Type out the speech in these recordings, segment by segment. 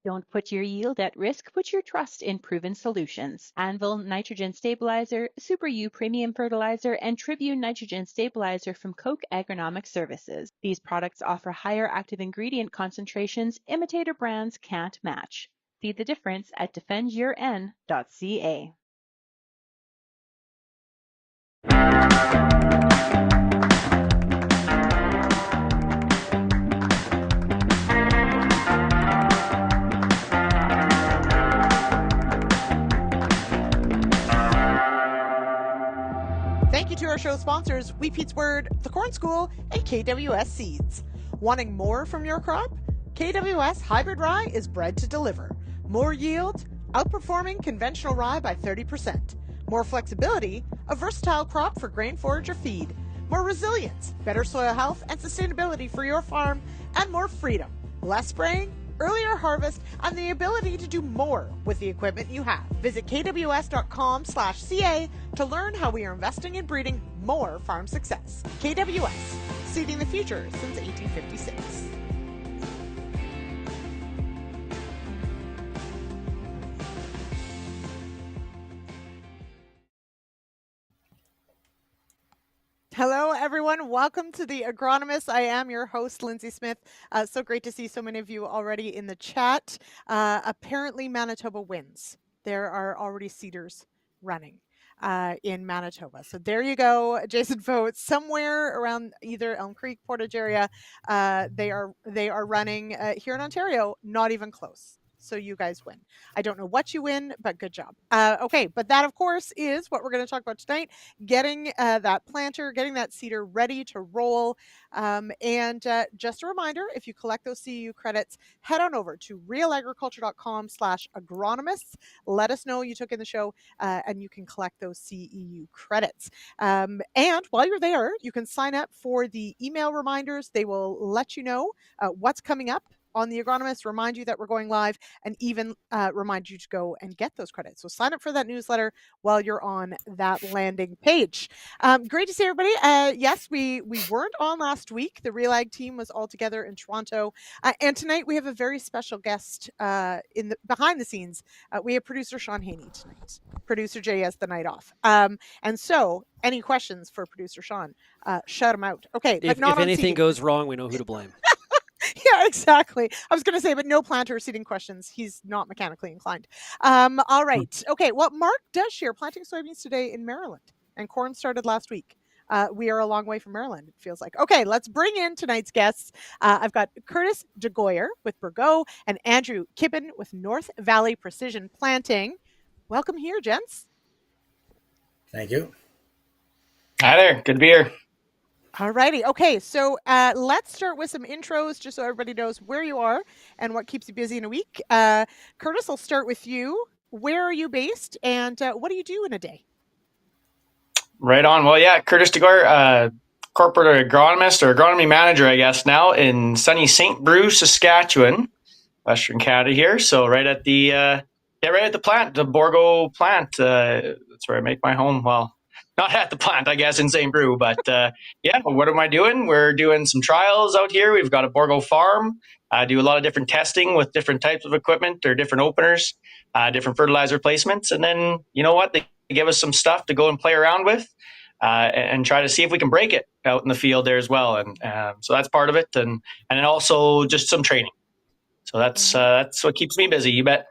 Don't put your yield at risk. Put your trust in proven solutions. Anvil Nitrogen Stabilizer, Super U Premium Fertilizer, and Tribune Nitrogen Stabilizer from Koch Agronomic Services. These products offer higher active ingredient concentrations imitator brands can't match. See the difference at defendyourn.ca. Thank you to our show sponsors, Wheat Pete's Word, The Corn School, and KWS Seeds. Wanting more from your crop? KWS Hybrid Rye is bred to deliver. More yield, outperforming conventional rye by 30%. More flexibility, a versatile crop for grain forage or feed. More resilience, better soil health and sustainability for your farm, and more freedom. Less spraying, earlier harvest, and the ability to do more with the equipment you have. Visit kws.com/ca to learn how we are investing in breeding more farm success. KWS, seeding the future since 1856. Hello, everyone. Welcome to the Agronomists. I am your host, Lyndsey Smith. So great to see so many of you already in the chat. Apparently, Manitoba wins. There are already seeders running in Manitoba. So there you go, Jason Vogt. Somewhere around either Elm Creek, Portage area, they are running here in Ontario. Not even close. So you guys win. I don't know what you win, but good job. Okay, but that, of course, is what we're going to talk about tonight. Getting that planter, getting that seeder ready to roll. And just a reminder, if you collect those CEU credits, head on over to realagriculture.com/agronomists. Let us know you took in the show and you can collect those CEU credits. And while you're there, you can sign up for the email reminders. They will let you know what's coming up on the Agronomist, remind you that we're going live, and even remind you to go and get those credits. So sign up for that newsletter while you're on that landing page. Great to see everybody. Yes, we weren't on last week. The Real Ag team was all together in Toronto. And tonight we have a very special guest in the behind the scenes. We have producer Sean Haney tonight. Producer Jay has the night off. And so any questions for producer Sean, shout them out. Okay, but not if anything goes wrong, we know who to blame. Yeah, exactly. I was going to say, but no planter seeding questions. He's not mechanically inclined. All right. Okay. Well, Mark does share planting soybeans today in Maryland, and corn started last week. We are a long way from Maryland, it feels like. Okay, let's bring in tonight's guests. I've got Curtis de Gooijer with Bourgault and Andrew Kippen with North Valley Precision Planting. Welcome here, gents. Thank you. Hi there. Good to be here. All righty. Okay, so let's start with some intros just so everybody knows where you are and what keeps you busy in a week. Curtis, I'll start with you. Where are you based and what do you do in a day? Right on. Well, yeah, Curtis de Gooijer, corporate agronomist or agronomy manager, I guess, now in sunny St. Bruce, Saskatchewan, Western Canada here. So right at the right at the plant, the Bourgault plant. That's where I make my home. Well, not at the plant, I guess, in St. Brew, but yeah, what am I doing? We're doing some trials out here. We've got a Bourgault farm. I do a lot of different testing with different types of equipment or different openers, different fertilizer placements. And then, you know what? They give us some stuff to go and play around with and try to see if we can break it out in the field there as well. And so that's part of it. And then also just some training. So that's what keeps me busy, you bet.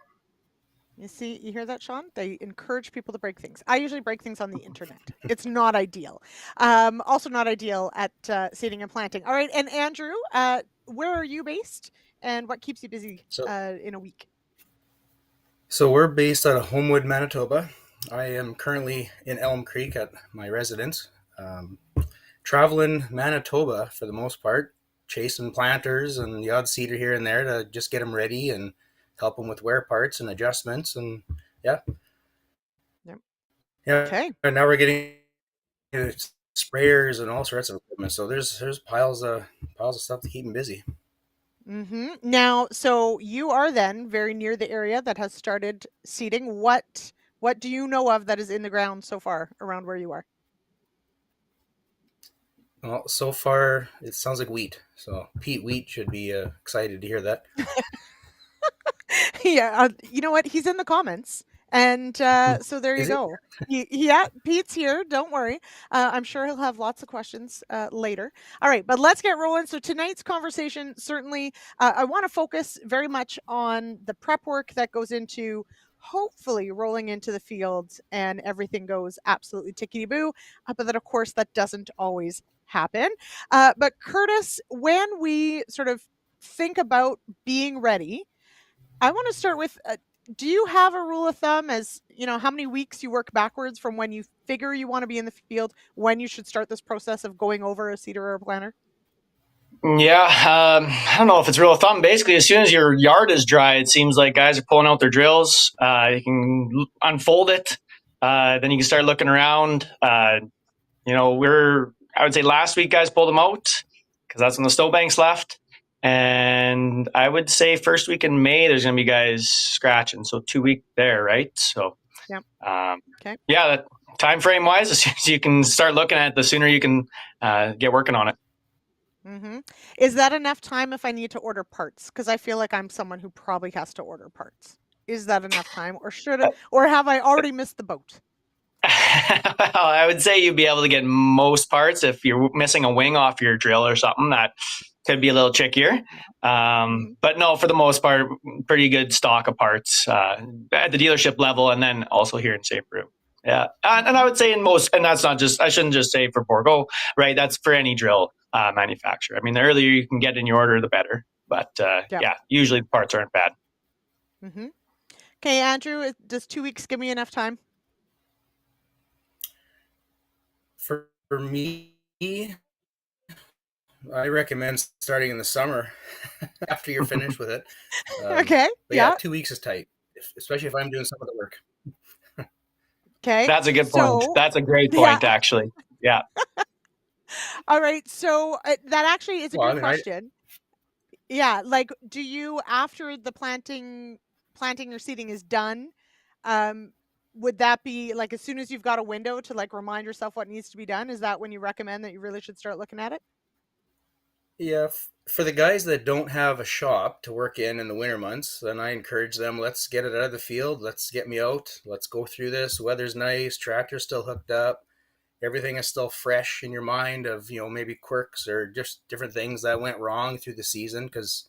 You see, you hear that, Sean? They encourage people to break things. I usually break things on the internet. It's not ideal. Also not ideal at seeding and planting. All right, and Andrew, where are you based and what keeps you busy in a week? So we're based out of Homewood, Manitoba. I am currently in Elm Creek at my residence. Traveling Manitoba for the most part, chasing planters and the odd seeder here and there to just get them ready and help them with wear parts and adjustments. And yeah. Yep. Yeah. Okay. And now we're getting sprayers and all sorts of equipment. So there's piles of stuff to keep them busy. Mm-hmm. Now, so you are then very near the area that has started seeding. What do you know of that is in the ground so far around where you are? Well, so far it sounds like wheat. So Pete Wheat should be excited to hear that. Yeah, you know what? He's in the comments. And so there you Is it? go. Yeah, Pete's here. Don't worry. I'm sure he'll have lots of questions later. All right, but let's get rolling. So tonight's conversation, certainly, I want to focus very much on the prep work that goes into hopefully rolling into the field and everything goes absolutely tickety-boo. But then, of course, that doesn't always happen. But Curtis, when we sort of think about being ready, I want to start with do you have a rule of thumb as how many weeks you work backwards from when you figure you want to be in the field, when you should start this process of going over a seeder or a planter? Yeah, I don't know if it's rule of thumb. Basically, as soon as your yard is dry, it seems like guys are pulling out their drills. You can unfold it. Then you can start looking around. I would say last week guys pulled them out because that's when the snowbanks left. And I would say first week in May, there's going to be guys scratching. So 2 week there, right? So, Yeah. Okay. Yeah, that time frame wise, as soon as you can start looking at it, the sooner you can get working on it. Mm-hmm. Is that enough time if I need to order parts? Because I feel like I'm someone who probably has to order parts. Is that enough time, or have I already missed the boat? Well, I would say you'd be able to get most parts. If you're missing a wing off your drill or something, that could be a little trickier. But no, for the most part, pretty good stock of parts at the dealership level, and then also here in St. Brew. Yeah, and I would say in most, and that's not just, I shouldn't just say for Bourgault, right? That's for any drill manufacturer. I mean, the earlier you can get in your order, the better. But yeah, usually the parts aren't bad. Mm-hmm. Okay, Andrew, does 2 weeks give me enough time? For me, I recommend starting in the summer after you're finished with it. Okay. But yeah, 2 weeks is tight, especially if I'm doing some of the work. Okay. That's a good point. That's a great point, actually. Yeah. All right. So that actually is a good question. Yeah. Like, do you, after the planting or seeding is done, would that be like as soon as you've got a window to like remind yourself what needs to be done? Is that when you recommend that you really should start looking at it? Yeah, for the guys that don't have a shop to work in the winter months, then I encourage them, let's get it out of the field. Let's get me out. Let's go through this. Weather's nice. Tractor's still hooked up. Everything is still fresh in your mind of, maybe quirks or just different things that went wrong through the season. Because,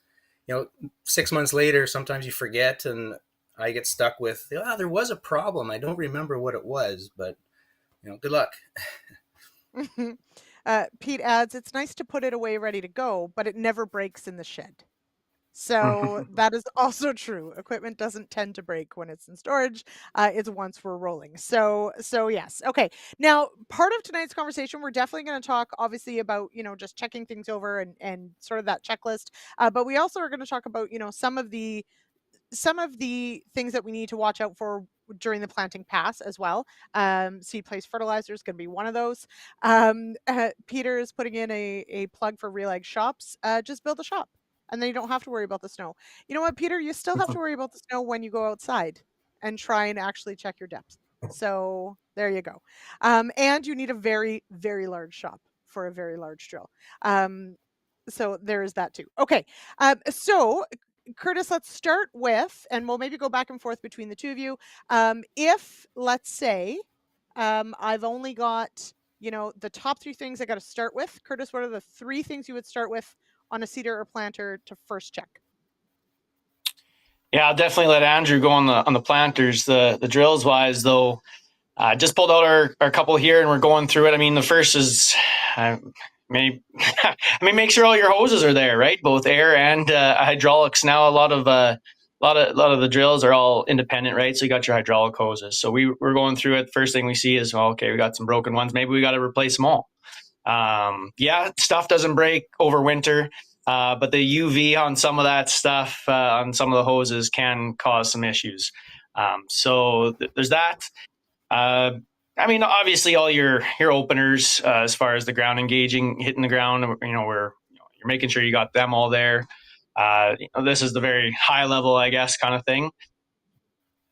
6 months later, sometimes you forget, and I get stuck with, there was a problem. I don't remember what it was, but, good luck. Pete adds, it's nice to put it away ready to go, but it never breaks in the shed. So that is also true. Equipment doesn't tend to break when it's in storage. It's once we're rolling. So yes. Okay. Now, part of tonight's conversation, we're definitely going to talk obviously about, just checking things over and sort of that checklist. But we also are going to talk about, some of the things that we need to watch out for during the planting pass as well. Seed place fertilizer is going to be one of those. Peter is putting in a plug for Real Egg Shops. Just build a shop, and then you don't have to worry about the snow. You know what, Peter? You still have to worry about the snow when you go outside and try and actually check your depth. So there you go. And you need a very, very large shop for a very large drill. So there is that too. Okay. So Curtis, let's start with, and we'll maybe go back and forth between the two of you. If, let's say, I've only got, the top 3 things I got to start with. Curtis, what are the 3 things you would start with on a seeder or planter to first check? Yeah, I'll definitely let Andrew go on the planters. The drills wise, though, just pulled out our couple here, and we're going through it. I mean, the first is make sure all your hoses are there, right? Both air and hydraulics. Now, a lot of the drills are all independent, right? So you got your hydraulic hoses. So we're going through it. First thing we see is, okay, we got some broken ones. Maybe we got to replace them all. Yeah, stuff doesn't break over winter. But the UV on some of that stuff, on some of the hoses, can cause some issues. So there's that. I mean, obviously, all your openers, as far as the ground engaging, hitting the ground, you're making sure you got them all there. This is the very high level, I guess, kind of thing.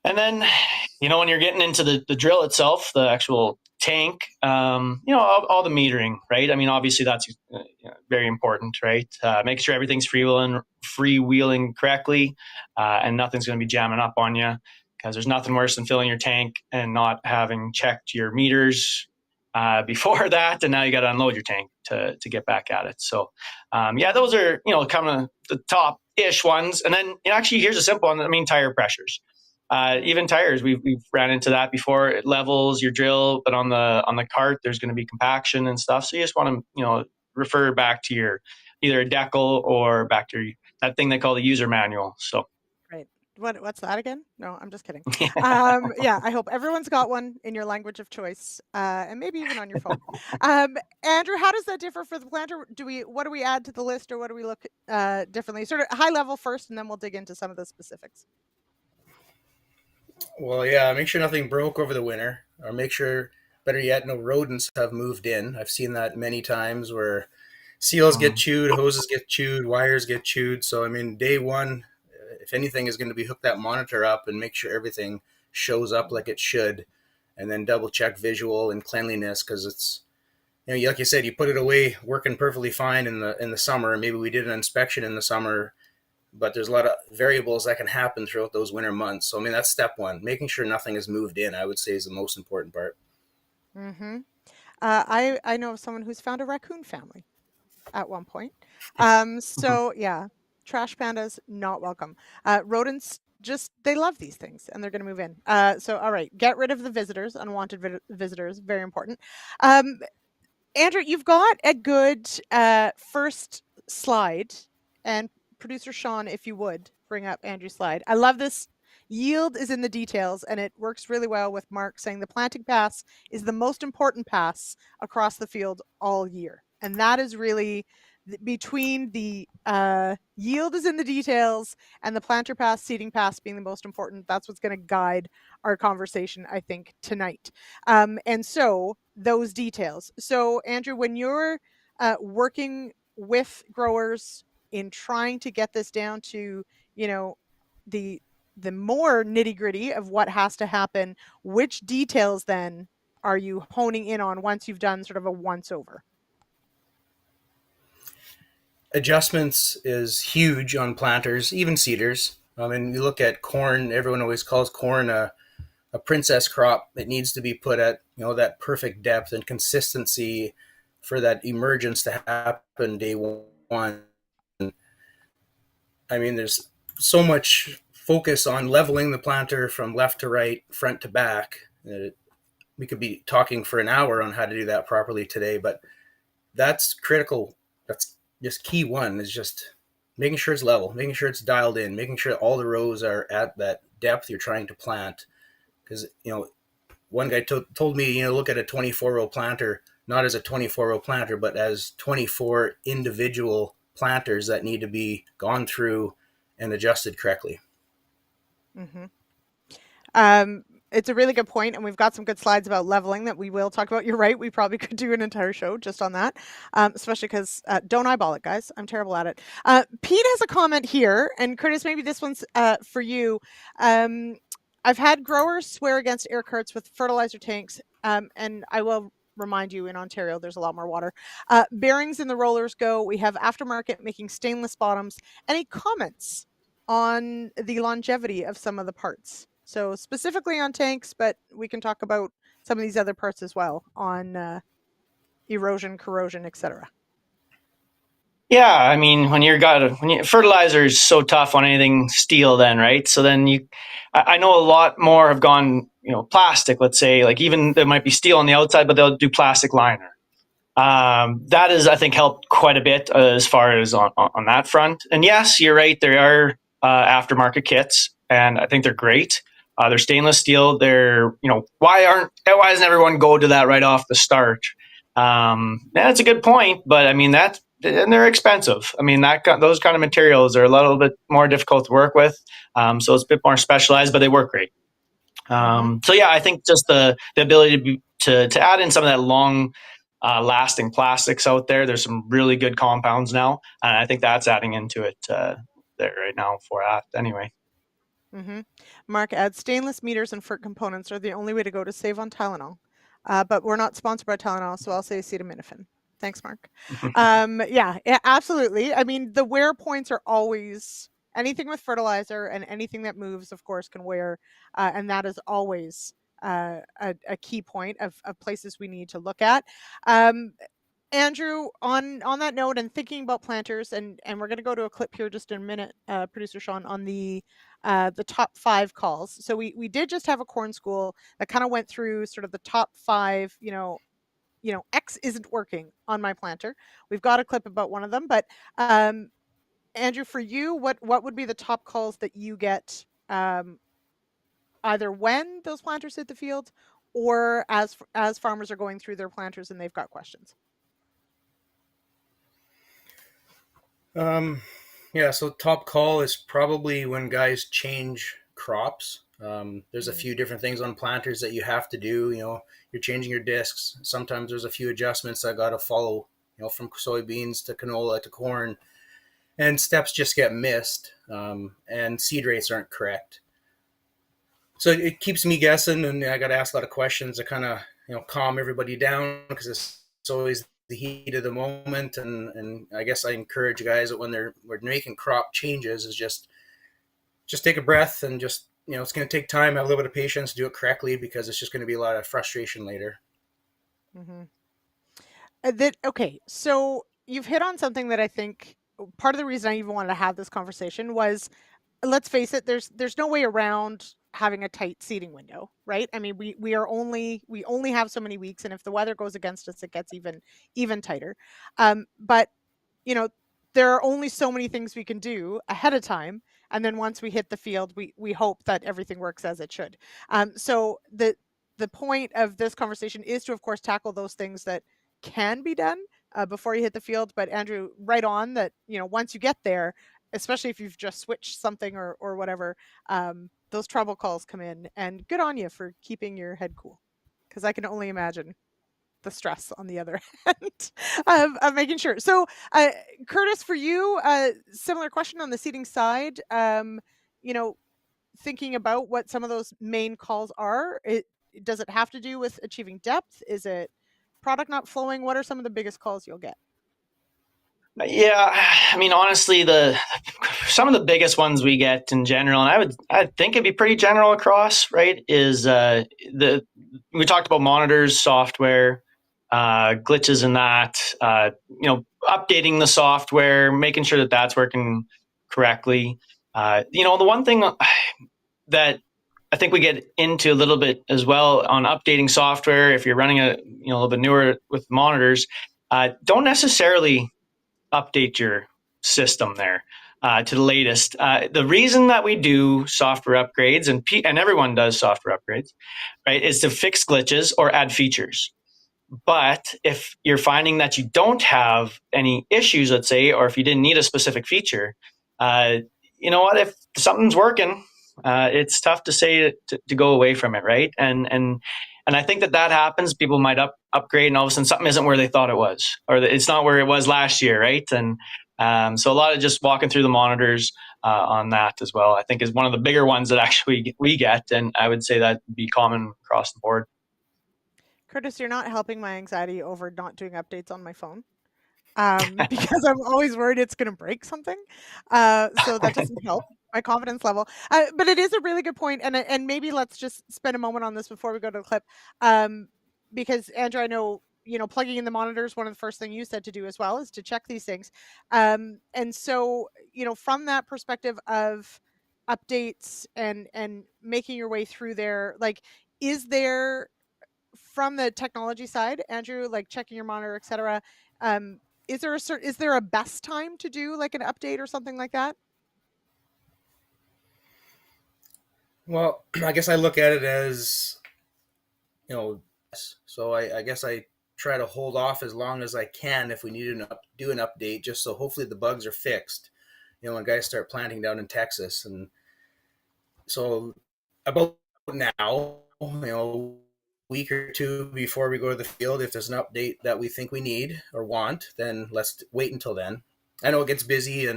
And then, when you're getting into the drill itself, the actual tank, all the metering, right? I mean, obviously that's very important, right? Make sure everything's freewheeling correctly, and nothing's going to be jamming up on you, because there's nothing worse than filling your tank and not having checked your meters before that, and now you got to unload your tank to get back at it. So, those are kind of the top-ish ones. And then actually, here's a simple one. I mean, tire pressures. Even tires, we've ran into that before. It levels your drill, but on the cart, there's going to be compaction and stuff. So you just want to refer back to your either a decal or back to that thing they call the user manual. So. Right. What's that again? No, I'm just kidding. I hope everyone's got one in your language of choice, and maybe even on your phone. Andrew, how does that differ for the planter? What do we add to the list, or what do we look differently? Sort of high level first, and then we'll dig into some of the specifics. Well, yeah, make sure nothing broke over the winter, or make sure, better yet, no rodents have moved in. I've seen that many times where seals get chewed, hoses get chewed, wires get chewed. So, I mean, day one, if anything, is going to be hook that monitor up and make sure everything shows up like it should, and then double check visual and cleanliness, because it's, like you said, you put it away working perfectly fine in the summer. Maybe we did an inspection in the summer, but there's a lot of variables that can happen throughout those winter months. So, I mean, that's step one. Making sure nothing has moved in, I would say, is the most important part. Mm-hmm. I know of someone who's found a raccoon family at one point. So, yeah, trash pandas, not welcome. Rodents, they love these things, and they're going to move in. So, all right, get rid of the visitors, unwanted visitors, very important. Andrew, you've got a good first slide, and producer Sean, if you would, bring up Andrew's slide. I love this. Yield is in the details, and it works really well with Mark saying the planting pass is the most important pass across the field all year. And that is really between the yield is in the details and the planter pass, seeding pass being the most important. That's what's going to guide our conversation, I think, tonight. And so those details. So, Andrew, when you're working with growers in trying to get this down to, the more nitty gritty of what has to happen, which details then are you honing in on once you've done sort of a once over? Adjustments is huge on planters, even seeders. I mean, you look at corn, everyone always calls corn a princess crop. It needs to be put at, that perfect depth and consistency for that emergence to happen day one. I mean, there's so much focus on leveling the planter from left to right, front to back. We could be talking for an hour on how to do that properly today, but that's critical. That's just key one, is just making sure it's level, making sure it's dialed in, making sure all the rows are at that depth you're trying to plant. Because, one guy told me, look at a 24-row planter, not as a 24-row planter, but as 24 individual planters that need to be gone through and adjusted correctly. Mm-hmm. It's a really good point, and we've got some good slides about leveling that we will talk about. You're right, we probably could do an entire show just on that, especially because don't eyeball it, guys. I'm terrible at it. Pete has a comment here, and Curtis, maybe this one's for you. I've had growers swear against air carts with fertilizer tanks, and I will remind you, in Ontario, there's a lot more water. Bearings in the rollers go. We have aftermarket making stainless bottoms. Any comments on the longevity of some of the parts? So specifically on tanks, but we can talk about some of these other parts as well on erosion, corrosion, etc. Yeah, I mean, fertilizer is so tough on anything steel, then, right? So then I know a lot more have gone, plastic. Let's say, like, even there might be steel on the outside, but they'll do plastic liner. That has, I think, helped quite a bit as far as on that front. And yes, you're right. There are aftermarket kits, and I think they're great. They're stainless steel. They're, why doesn't everyone go to that right off the start? That's a good point, but I mean, and they're expensive. I mean, those kind of materials are a little bit more difficult to work with. So it's a bit more specialized, but they work great. So yeah, I think just the ability to add in some of that long lasting plastics out there. There's some really good compounds now, and I think that's adding into it there right now for that anyway. Mm-hmm. Mark adds, stainless meters and FERT components are the only way to go to save on Tylenol. but we're not sponsored by Tylenol, so I'll say acetaminophen. Thanks, Mark. Yeah, absolutely. I mean, the wear points are always anything with fertilizer, and anything that moves, of course, can wear, and that is always a key point of places we need to look at. Andrew, on that note, and thinking about planters, and we're going to go to a clip here just in a minute, producer Sean, on the top 5 calls. So we did just have a corn school that kind of went through sort of the top 5. X isn't working on my planter. We've got a clip about one of them, but Andrew, for you, what would be the top calls that you get, either when those planters hit the field, or as farmers are going through their planters and they've got questions? Yeah, so top call is probably when guys change crops. There's a few different things on planters that you have to do. You're changing your discs. Sometimes there's a few adjustments that got to follow, from soybeans to canola to corn, and steps just get missed, and seed rates aren't correct. So it keeps me guessing, and I got to ask a lot of questions to kind of, calm everybody down, because it's always the heat of the moment. And I guess I encourage guys that when we're making crop changes is just take a breath, and just, it's going to take time, have a little bit of patience, do it correctly, because it's just going to be a lot of frustration later. Okay, so you've hit on something that I think part of the reason I even wanted to have this conversation was, let's face it, there's no way around having a tight seeding window, right? I mean, we only have so many weeks, and if the weather goes against us, it gets even tighter. But there are only so many things we can do ahead of time, and then once we hit the field, we hope that everything works as it should. So the point of this conversation is to, of course, tackle those things that can be done before you hit the field. But Andrew, right on that, once you get there, especially if you've just switched something or whatever, those trouble calls come in, and good on you for keeping your head cool, because I can only imagine the stress on the other end of making sure. So, Curtis, for you, similar question on the seeding side. Thinking about what some of those main calls are, does it have to do with achieving depth? Is it product not flowing? What are some of the biggest calls you'll get? Yeah, I mean, honestly, some of the biggest ones we get in general, and I think it'd be pretty general across, right? Is we talked about monitors, software, glitches in that, updating the software, making sure that that's working correctly. The one thing that I think we get into a little bit as well on updating software, if you're running a little bit newer with monitors, don't necessarily update your system there to the latest. The reason that we do software upgrades, and everyone does software upgrades, right, is to fix glitches or add features. But if you're finding that you don't have any issues, let's say, or if you didn't need a specific feature, you know what? If something's working, it's tough to say to go away from it, right? And I think that happens. People might upgrade, and all of a sudden something isn't where they thought it was, or it's not where it was last year, right? And so a lot of just walking through the monitors on that as well, I think, is one of the bigger ones that actually we get, and I would say that would be common across the board. Curtis, you're not helping my anxiety over not doing updates on my phone, because I'm always worried it's going to break something. So that doesn't help my confidence level. But it is a really good point, and maybe let's just spend a moment on this before we go to the clip, because Andrew, I know plugging in the monitors, one of the first things you said to do as well is to check these things, and so from that perspective of updates and making your way through there, like, is there, from the technology side, Andrew, like checking your monitor, etc., is there a best time to do like an update or something like that? Well, I guess I look at it as, so I guess I try to hold off as long as I can if we need to do an update, just so hopefully the bugs are fixed, when guys start planting down in Texas. And so about now, week or two before we go to the field, if there's an update that we think we need or want, then let's wait until then. I know it gets busy,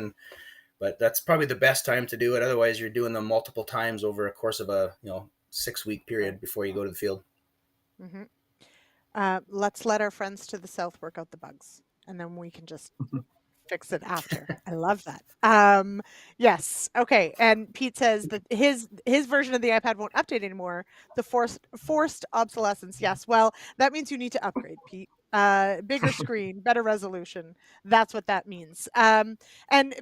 but that's probably the best time to do it. Otherwise, you're doing them multiple times over a course of a 6-week period before you go to the field. Mm-hmm. Let's let our friends to the south work out the bugs, and then we can just fix it after. I love that. Yes. Okay. And Pete says that his version of the iPad won't update anymore. The forced obsolescence. Yes. Well, that means you need to upgrade, Pete. Bigger screen, better resolution. That's what that means. And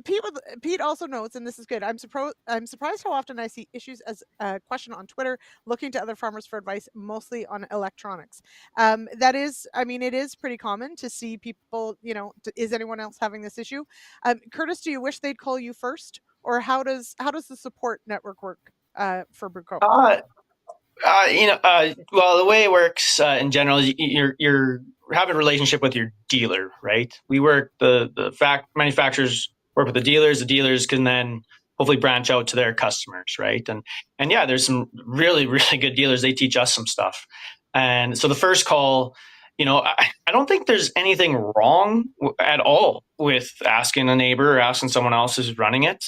Pete also notes, and this is good. I'm surprised how often I see issues as a question on Twitter, looking to other farmers for advice, mostly on electronics. That is, I mean, it is pretty common to see people. Is anyone else having this issue? Curtis, do you wish they'd call you first, or how does the support network work for Bourgault? Well, the way it works in general is you're having a relationship with your dealer, right? We work manufacturers work with the dealers can then hopefully branch out to their customers, right? And yeah, there's some really really good dealers. They teach us some stuff, and so the first call, I don't think there's anything wrong at all with asking a neighbor or asking someone else who's running it.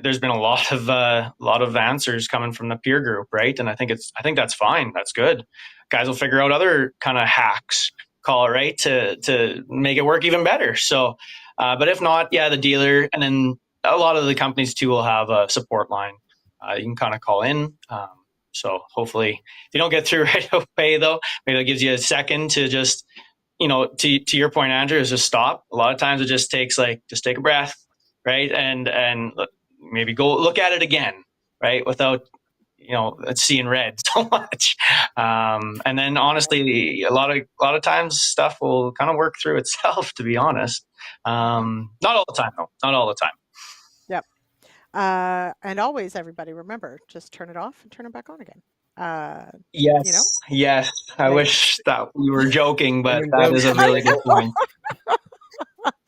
There's been a lot of answers coming from the peer group, right? And I think that's fine. That's good. Guys will figure out other kind of hacks, call it, right, to make it work even better. So, but if not, yeah, the dealer, and then a lot of the companies too will have a support line. You can kind of call in. So hopefully, if you don't get through right away, though, maybe it gives you a second to just, to your point, Andrew, is just stop. A lot of times it just takes just take a breath, right? And maybe go look at it again, right? Without, seeing red so much. And then honestly, a lot of times stuff will kind of work through itself, to be honest. Not all the time, though. Not all the time. Yep. And always, everybody, remember, just turn it off and turn it back on again. Yes. I wish that we were joking, but that is a really good point.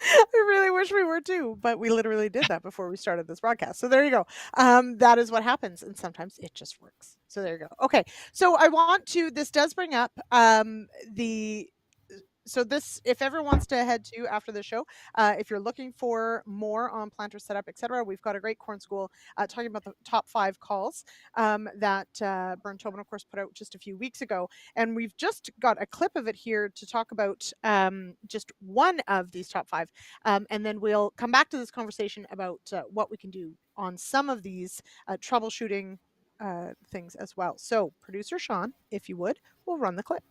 I really wish we were too, but we literally did that before we started this broadcast. So there you go. That is what happens, and sometimes it just works. So there you go. Okay, so this does bring up if everyone wants to head to after the show, if you're looking for more on planter setup, etc., we've got a great corn school talking about the top 5 calls that Bernd Tobin, of course, put out just a few weeks ago. And we've just got a clip of it here to talk about just one of these top 5. And then we'll come back to this conversation about what we can do on some of these troubleshooting things as well. So producer Sean, if you would, we'll run the clip.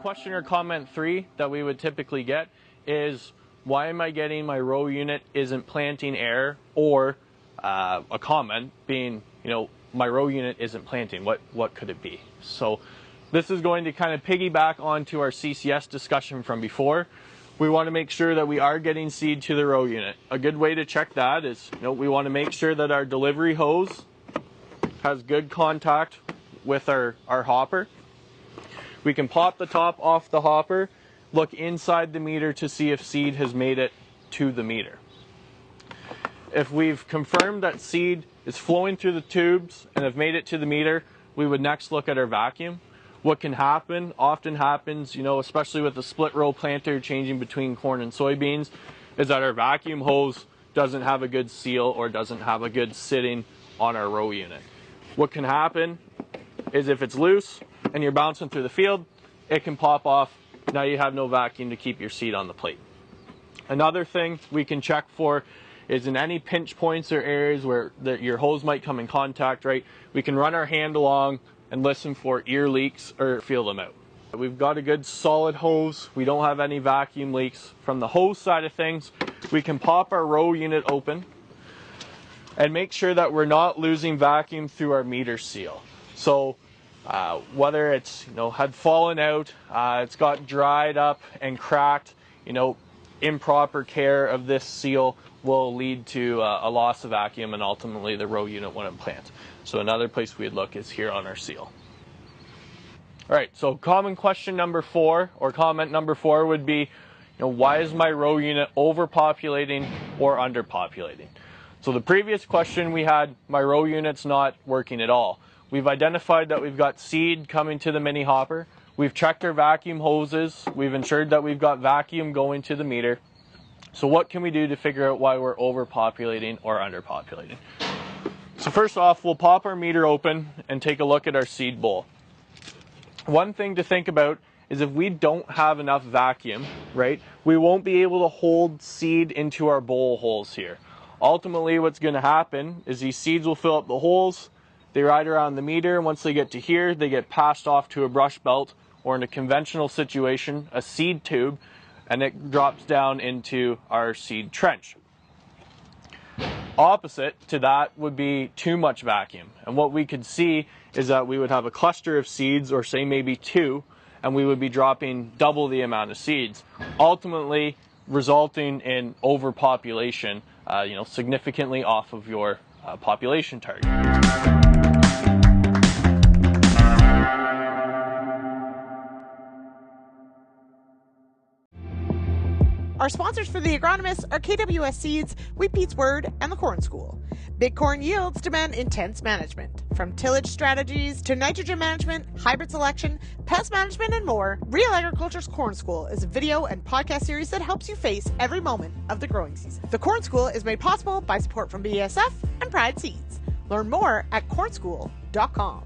Question or comment 3 that we would typically get is, why am I getting my row unit isn't planting error, or a comment being, my row unit isn't planting. What could it be? So this is going to kind of piggyback onto our CCS discussion from before. We want to make sure that we are getting seed to the row unit. A good way to check that is, we want to make sure that our delivery hose has good contact with our hopper. We can pop the top off the hopper, look inside the meter to see if seed has made it to the meter. If we've confirmed that seed is flowing through the tubes and have made it to the meter, we would next look at our vacuum. What can happen, often happens, especially with the split row planter changing between corn and soybeans, is that our vacuum hose doesn't have a good seal or doesn't have a good sitting on our row unit. What can happen is if it's loose and you're bouncing through the field, it can pop off. Now you have no vacuum to keep your seed on the plate. Another thing we can check for is in any pinch points or areas where your hose might come in contact, right? We can run our hand along and listen for ear leaks or feel them out. We've got a good solid hose. We don't have any vacuum leaks. From the hose side of things, we can pop our row unit open and make sure that we're not losing vacuum through our meter seal. So whether it's had fallen out, it's got dried up and cracked, improper care of this seal will lead to a loss of vacuum, and ultimately the row unit wouldn't plant. So another place we'd look is here on our seal. All right, so common question number 4, or comment number 4 would be, why is my row unit overpopulating or underpopulating? So the previous question we had, my row unit's not working at all. We've identified that we've got seed coming to the mini hopper. We've checked our vacuum hoses. We've ensured that we've got vacuum going to the meter. So what can we do to figure out why we're overpopulating or underpopulating? So first off, we'll pop our meter open and take a look at our seed bowl. One thing to think about is if we don't have enough vacuum, right, we won't be able to hold seed into our bowl holes here. Ultimately, what's going to happen is these seeds will fill up the holes, they ride around the meter, and once they get to here, they get passed off to a brush belt, or in a conventional situation, a seed tube, and it drops down into our seed trench. Opposite to that would be too much vacuum. And what we could see is that we would have a cluster of seeds, or say maybe 2, and we would be dropping double the amount of seeds, ultimately resulting in overpopulation, significantly off of your population target. Our sponsors for the Agronomists are KWS Seeds, Wheat Pete's Word, and the Corn School. Big corn yields demand intense management. From tillage strategies to nitrogen management, hybrid selection, pest management, and more, Real Agriculture's Corn School is a video and podcast series that helps you face every moment of the growing season. The Corn School is made possible by support from BASF and Pride Seeds. Learn more at cornschool.com.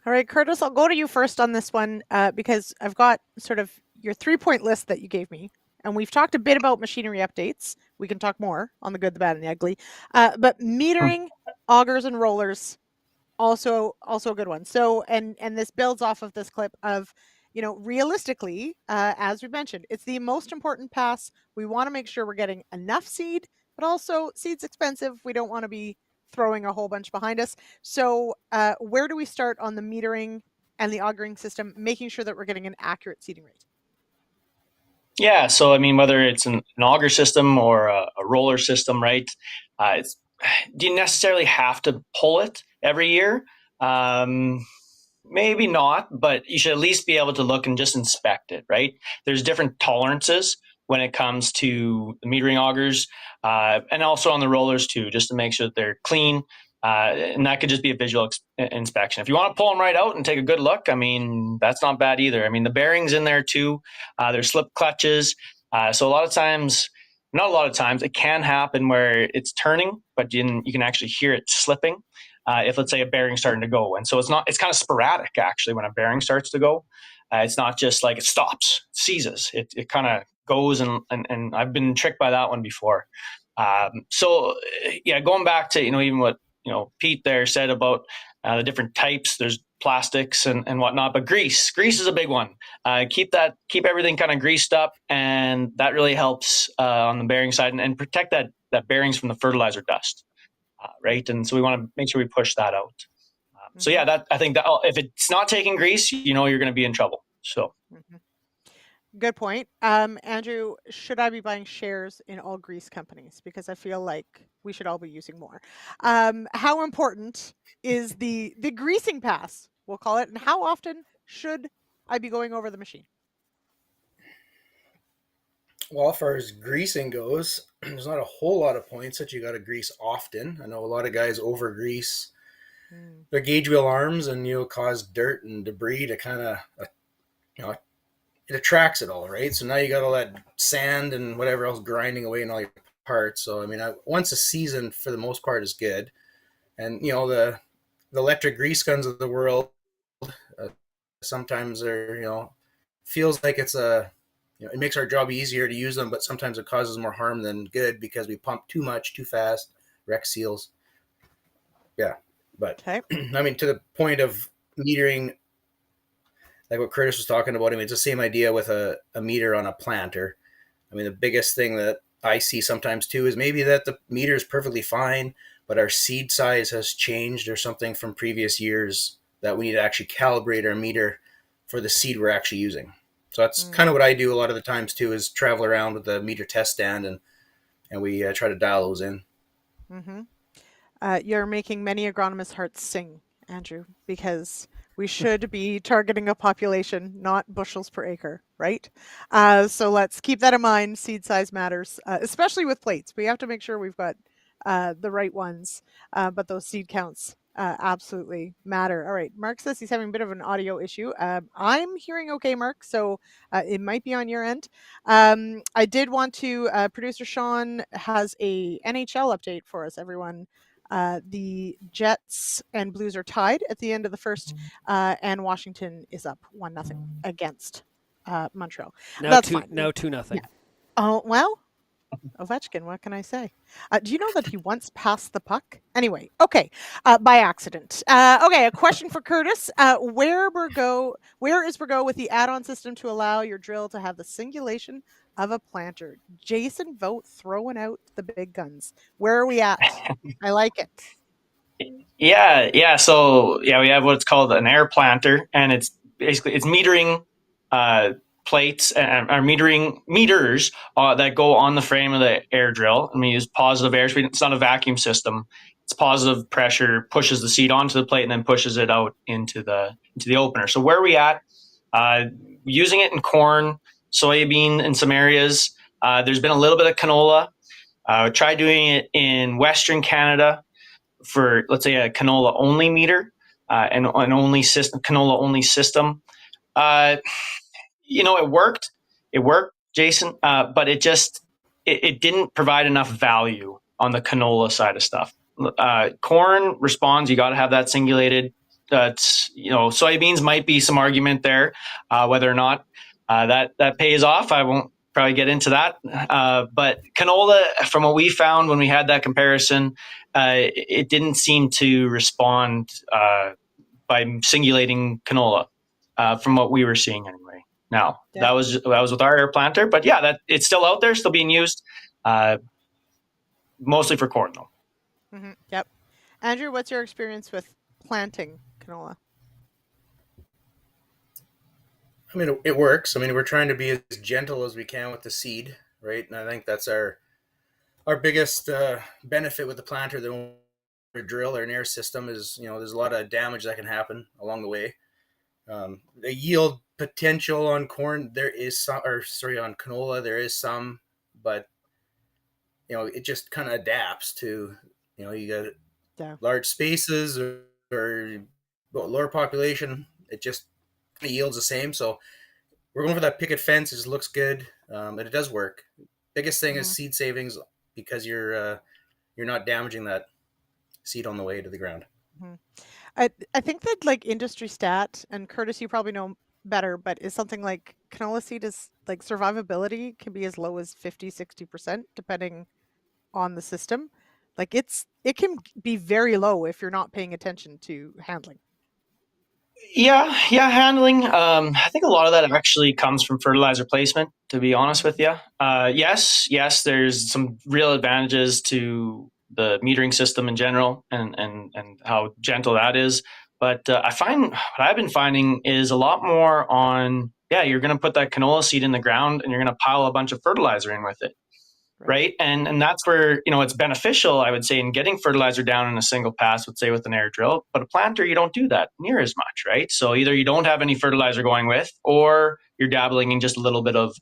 All right, Curtis, I'll go to you first on this one because I've got sort of your 3-point list that you gave me. And we've talked a bit about machinery updates. We can talk more on the good, the bad, and the ugly. But metering, augers, and rollers, also a good one. So, and this builds off of this clip of, realistically, as we mentioned, it's the most important pass. We want to make sure we're getting enough seed, but also seed's expensive. We don't want to be throwing a whole bunch behind us. So where do we start on the metering and the augering system, making sure that we're getting an accurate seeding rate? Yeah, so I mean, whether it's an auger system or a roller system, right? Do you necessarily have to pull it every year? Maybe not, but you should at least be able to look and just inspect it, right? There's different tolerances when it comes to the metering augers and also on the rollers too, just to make sure that they're clean. And that could just be a visual inspection. If you want to pull them right out and take a good look, I mean, that's not bad either. I mean, the bearings in there too, there's slip clutches. So not a lot of times, it can happen where it's turning, but you can actually hear it slipping if, let's say, a bearing's starting to go. And so it's kind of sporadic, actually, when a bearing starts to go. It's not just like it stops, it seizes. It kind of goes, and I've been tricked by that one before. So, yeah, going back to, even what, Pete there said about the different types, there's plastics and whatnot, but grease is a big one. Keep everything kind of greased up, and that really helps on the bearing side and protect that bearings from the fertilizer dust, right? And so we want to make sure we push that out. So yeah, I think that if it's not taking grease, you're going to be in trouble. So. Good point. Andrew, should I be buying shares in all grease companies? Because I feel like we should all be using more. How important is the greasing pass, we'll call it, and how often should I be going over the machine? Well, as far as greasing goes, there's not a whole lot of points that you got to grease often. I know a lot of guys over grease their gauge wheel arms, and cause dirt and debris to kind of, it attracts it all, right? So now you got all that sand and whatever else grinding away in all your parts. So I mean, once a season for the most part is good, and the electric grease guns of the world sometimes are feels like it's it makes our job easier to use them, but sometimes it causes more harm than good because we pump too much too fast, wreck seals. Yeah, but okay. I mean, to the point of metering, like what Curtis was talking about, I mean, it's the same idea with a meter on a planter. I mean, the biggest thing that I see sometimes too is maybe that the meter is perfectly fine, but our seed size has changed or something from previous years that we need to actually calibrate our meter for the seed we're actually using. So that's kind of what I do a lot of the times too, is travel around with the meter test stand and we try to dial those in. You're making many agronomists' hearts sing, Andrew, because we should be targeting a population, not bushels per acre, right? So let's keep that in mind. Seed size matters, especially with plates. We have to make sure we've got the right ones, but those seed counts absolutely matter. All right, Mark says he's having a bit of an audio issue. I'm hearing okay, Mark, so it might be on your end. I did want to, producer Sean has a NHL update for us, everyone. The Jets and Blues are tied at the end of the first, and Washington is up 1-0 against Montreal. That's fine. Now 2-0. Yeah. Oh, well, Ovechkin, what can I say? Do you know that he once passed the puck? Anyway, okay, by accident. Okay, a question for Curtis. Where is Bourgault with the add-on system to allow your drill to have the singulation of a planter? Jason Vogt throwing out the big guns. Where are we at? I like it. Yeah. So we have what's called an air planter, and it's basically metering plates and or metering meters that go on the frame of the air drill. And we use positive air. It's not a vacuum system. It's positive pressure pushes the seed onto the plate and then pushes it out into the opener. So where are we at? Using it in corn, soybean in some areas. There's been a little bit of canola. Tried doing it in Western Canada for, let's say, a canola only meter and an only system, canola only system. It worked. It worked, Jason, but it didn't provide enough value on the canola side of stuff. Corn responds. You got to have that singulated. Soybeans might be some argument there, whether or not that pays off. I won't probably get into that. But canola, from what we found when we had that comparison, it didn't seem to respond by singulating canola from what we were seeing anyway. Now, that was with our air planter, but yeah, it's still out there, still being used, mostly for corn though. Mm-hmm. Yep. Andrew, what's your experience with planting canola? I mean, it works. I mean, we're trying to be as gentle as we can with the seed, right? And I think that's our biggest benefit with the planter. The drill or an air system is, there's a lot of damage that can happen along the way. The yield potential on corn, there is some, on canola, there is some, but it just kind of adapts to, you got large spaces or lower population. It yields the same. So we're going for that picket fence. It just looks good, and it does work. Biggest thing is seed savings, because you're not damaging that seed on the way to the ground. Mm-hmm. I think that, like, industry stat, and Curtis, you probably know better, but is something like canola seed is like survivability can be as low as 50-60% depending on the system. Like it can be very low if you're not paying attention to handling. Yeah, handling. I think a lot of that actually comes from fertilizer placement, to be honest with you. Yes, there's some real advantages to the metering system in general and how gentle that is. But I find what I've been finding is a lot more on, you're going to put that canola seed in the ground and you're going to pile a bunch of fertilizer in with it. Right. And that's where, it's beneficial, I would say, in getting fertilizer down in a single pass, let's say with an air drill. But a planter, you don't do that near as much, right? So either you don't have any fertilizer going with, or you're dabbling in just a little bit of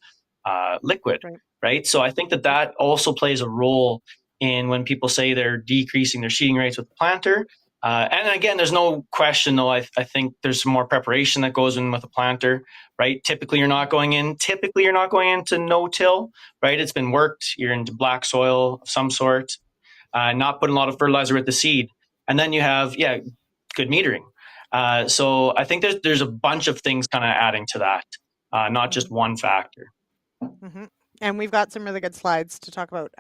liquid, right? So I think that also plays a role in when people say they're decreasing their seeding rates with the planter. And again, there's no question, though, I think there's some more preparation that goes in with a planter, right? Typically, you're not going into no-till, right? It's been worked. You're into black soil of some sort, not putting a lot of fertilizer with the seed. And then you have, good metering. So I think there's a bunch of things kind of adding to that, not just one factor. Mm-hmm. And we've got some really good slides to talk about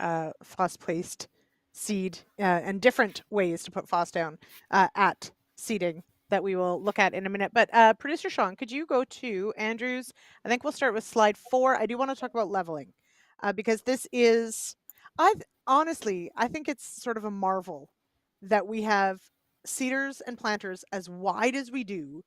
phos-placed seed and different ways to put phos down at seeding that we will look at in a minute. But producer Sean, could you go to Andrew's? I think we'll start with slide 4. I do want to talk about leveling because this is, I think it's sort of a marvel that we have seeders and planters as wide as we do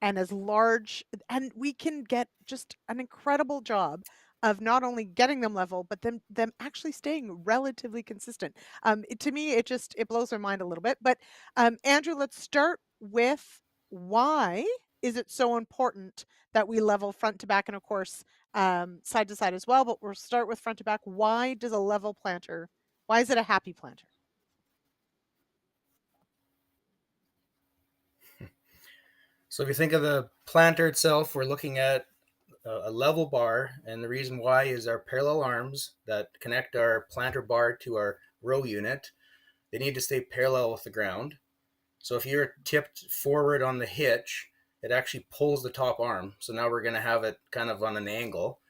and as large, and we can get just an incredible job of not only getting them level, but them actually staying relatively consistent. To me, it blows my mind a little bit. But Andrew, let's start with why is it so important that we level front to back, and of course side to side as well. But we'll start with front to back. Why does a level planter? Why is it a happy planter? So if you think of the planter itself, we're looking at a level bar, and the reason why is our parallel arms that connect our planter bar to our row unit. They need to stay parallel with the ground. So if you're tipped forward on the hitch, it actually pulls the top arm. So now we're going to have it kind of on an angle.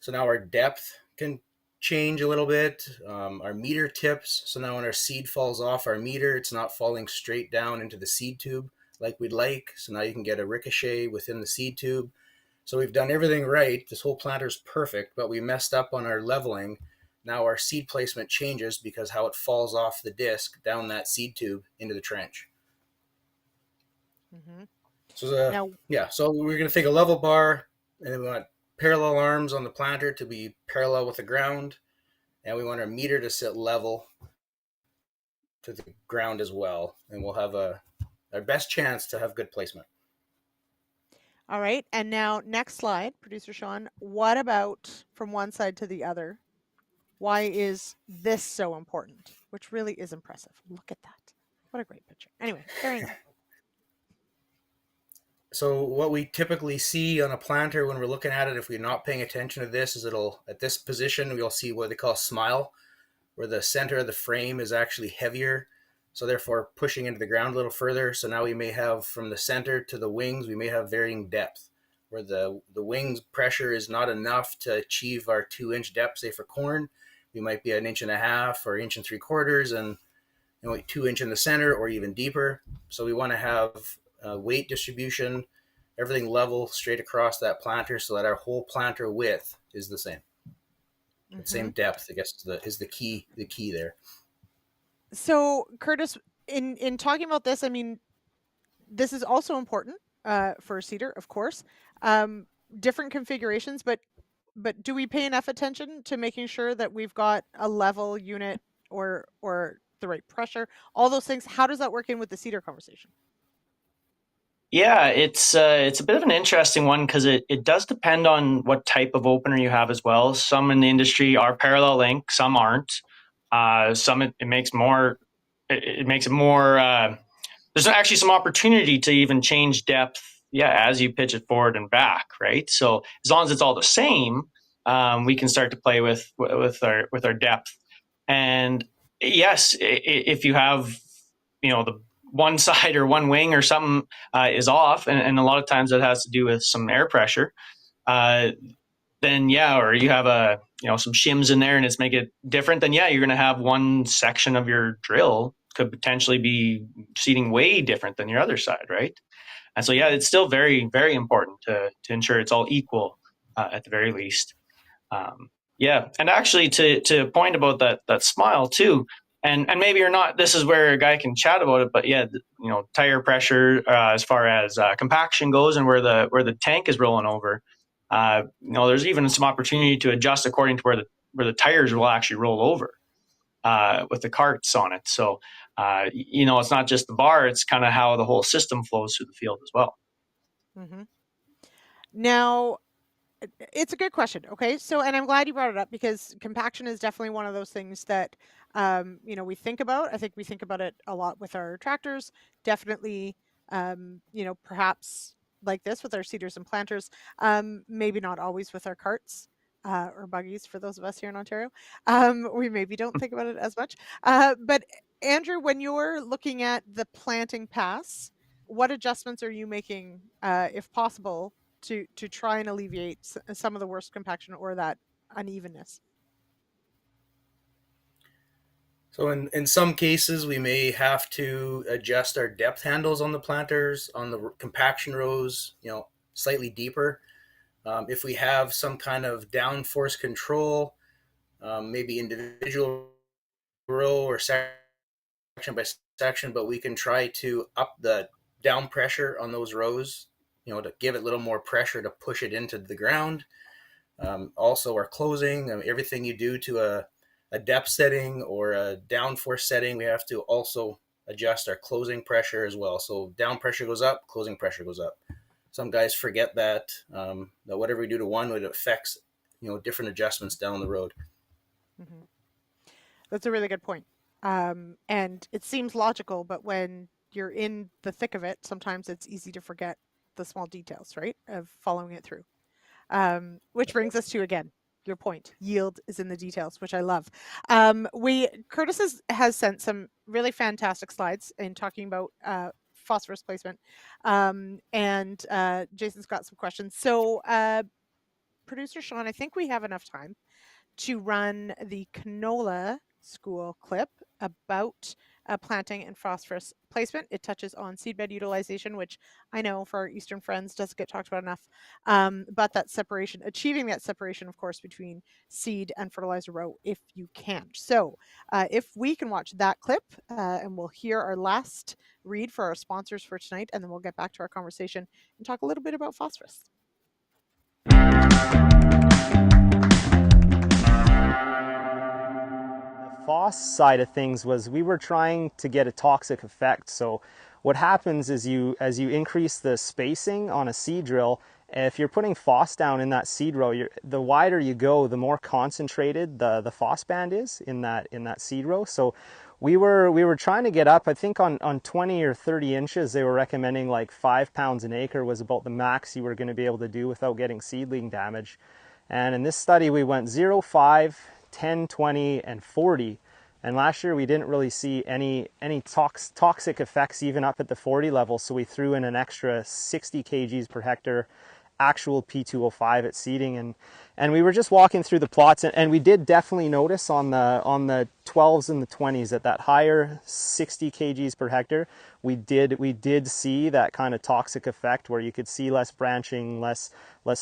So now our depth can change a little bit. Our meter tips. So now when our seed falls off our meter, it's not falling straight down into the seed tube like we'd like. So now you can get a ricochet within the seed tube. So we've done everything right. This whole planter's perfect, but we messed up on our leveling. Now our seed placement changes because how it falls off the disc down that seed tube into the trench. Mm-hmm. So we're going to take a level bar, and then we want parallel arms on the planter to be parallel with the ground, and we want our meter to sit level to the ground as well, and we'll have our best chance to have good placement. All right, and now next slide, Producer Sean. What about from one side to the other? Why is this so important? Which really is impressive. Look at that. What a great picture. Anyway, carrying on. So what we typically see on a planter when we're looking at it, if we're not paying attention to this, is it'll, at this position, we'll see what they call smile, where the center of the frame is actually heavier, so therefore pushing into the ground a little further. So now we may have from the center to the wings, we may have varying depth, where the wings pressure is not enough to achieve our 2-inch depth, say for corn. We might be 1.5 inches or 1.75 inches, and 2 inch in the center or even deeper. So we want to have weight distribution, everything level straight across that planter, so that our whole planter width is the same. The same depth, I guess, is the key there. So, Curtis, in talking about this, I mean, this is also important for cedar, of course. Different configurations, but do we pay enough attention to making sure that we've got a level unit or the right pressure, all those things? How does that work in with the cedar conversation? Yeah, it's a bit of an interesting one because it does depend on what type of opener you have as well. Some in the industry are parallel link, some aren't. Some it makes more. It makes it more. There's actually some opportunity to even change depth. Yeah, as you pitch it forward and back, right? So as long as it's all the same, we can start to play with our depth. And yes, if you have the one side or one wing or something is off, and a lot of times that has to do with some air pressure, then yeah, or you have some shims in there and it's make it different, then yeah, you're going to have one section of your drill could potentially be seating way different than your other side, right? And so yeah, it's still very, very important to ensure it's all equal at the very least. Yeah, and actually to point about that smile too, and maybe you're not. This is where a guy can chat about it, but yeah, tire pressure as far as compaction goes, and where the tank is rolling over. There's even some opportunity to adjust according to where the tires will actually roll over with the carts on it. So it's not just the bar; it's kind of how the whole system flows through the field as well. Mm-hmm. Now, it's a good question. Okay. So, and I'm glad you brought it up because compaction is definitely one of those things that, we think about. I think we think about it a lot with our tractors. Definitely, perhaps like this with our seeders and planters. Maybe not always with our carts or buggies for those of us here in Ontario. We maybe don't think about it as much. But Andrew, when you're looking at the planting pass, what adjustments are you making, if possible, to try and alleviate some of the worst compaction or that unevenness? So in some cases, we may have to adjust our depth handles on the planters, on the compaction rows, slightly deeper. If we have some kind of downforce control, maybe individual row or section by section, but we can try to up the down pressure on those rows, to give it a little more pressure to push it into the ground. Also, our closing, everything you do to a depth setting or a downforce setting, we have to also adjust our closing pressure as well. So down pressure goes up, closing pressure goes up. Some guys forget that whatever we do to one, it affects different adjustments down the road. Mm-hmm. That's a really good point. And it seems logical, but when you're in the thick of it, sometimes it's easy to forget the small details, right, of following it through. Which brings us to, again, your point. Yield is in the details, which I love. Curtis has sent some really fantastic slides in talking about phosphorus placement, and Jason's got some questions. So, producer Sean, I think we have enough time to run the canola school clip about planting and phosphorus placement. It touches on seedbed utilization, which I know for our Eastern friends doesn't get talked about enough. But that separation, achieving that separation, of course, between seed and fertilizer row, if you can. So if we can watch that clip, and we'll hear our last read for our sponsors for tonight, and then we'll get back to our conversation and talk a little bit about phosphorus. Phos side of things was we were trying to get a toxic effect. So what happens is as you increase the spacing on a seed drill, if you're putting phos down in that seed row, the wider you go, the more concentrated the phos band is in that seed row. So we were trying to get up, I think on 20 or 30 inches, they were recommending like 5 pounds an acre was about the max you were going to be able to do without getting seedling damage. And in this study, we went 0, 5, 10, 20, and 40. And last year we didn't really see any toxic effects even up at the 40 level. So we threw in an extra 60 kgs per hectare actual P2O5 at seeding, and we were just walking through the plots, and we did definitely notice on the 12s and the 20s at that higher 60 kgs per hectare, we did see that kind of toxic effect where you could see less branching, less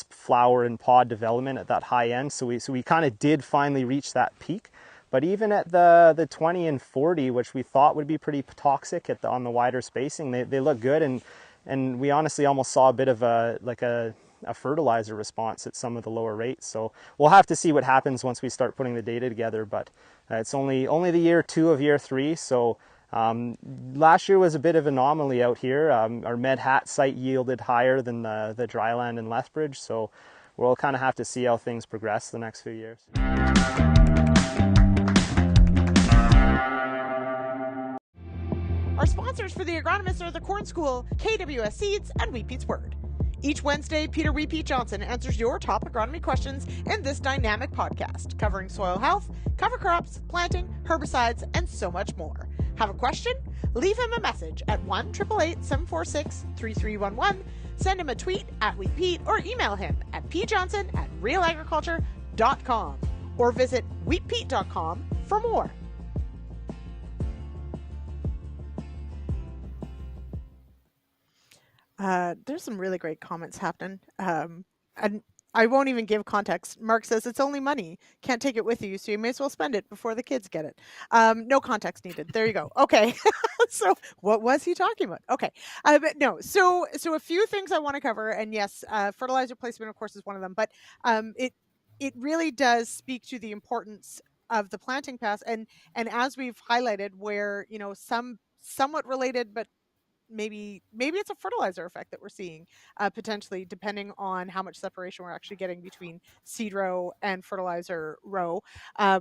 flower and pod development at that high end. So we kind of did finally reach that peak. But even at the 20 and 40, which we thought would be pretty toxic on the wider spacing, they look good, and we honestly almost saw a bit of a fertilizer response at some of the lower rates. So we'll have to see what happens once we start putting the data together, but it's only the year 2 of year 3. So last year was a bit of an anomaly out here. Our Med Hat site yielded higher than the dryland in Lethbridge, so we'll kind of have to see how things progress the next few years. Our sponsors for the Agronomists are the Corn School, KWS Seeds, and Wheat Pete's Word. Each Wednesday, Peter Wheat Pete Johnson answers your top agronomy questions in this dynamic podcast, covering soil health, cover crops, planting, herbicides, and so much more. Have a question? Leave him a message at 1-888-746-3311, send him a tweet at Wheat Pete, or email him at pjohnson@realagriculture.com, or visit wheatpete.com for more. There's some really great comments happening. And I won't even give context. Mark says it's only money. Can't take it with you, so you may as well spend it before the kids get it. No context needed. There you go. Okay. So what was he talking about? Okay. But no. So a few things I want to cover, and yes, fertilizer placement, of course, is one of them. But it really does speak to the importance of the planting pass, and as we've highlighted, where somewhat related, but maybe it's a fertilizer effect that we're seeing, potentially, depending on how much separation we're actually getting between seed row and fertilizer row